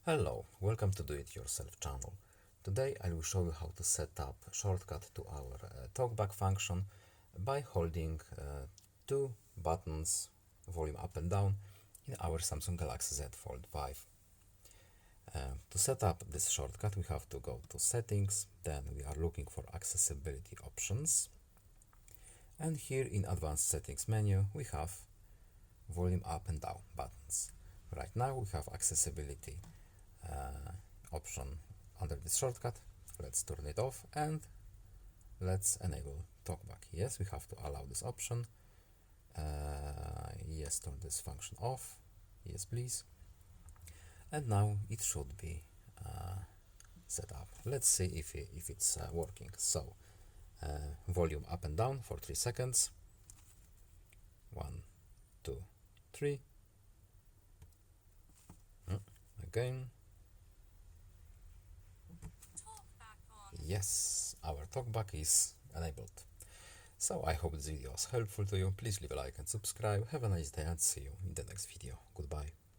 Hello, welcome to Do It Yourself channel. Today I will show you how to set up a shortcut to our talkback function by holding two buttons, volume up and down, in our Samsung Galaxy Z Fold5. To set up this shortcut we have to go to settings, then we are looking for accessibility options, and here in advanced settings menu we have volume up and down buttons. Right now we have accessibility option under this shortcut. Let's turn it off and let's enable talkback. Yes, we have to allow this option. Yes, turn this function off. Yes, please. And now it should be set up. Let's see if it's working. So volume up and down for 3 seconds. 1, 2, 3. Again. Yes, our talkback is enabled. So I hope this video was helpful to you. Please leave a like and subscribe. Have a nice day and see you in the next video. Goodbye.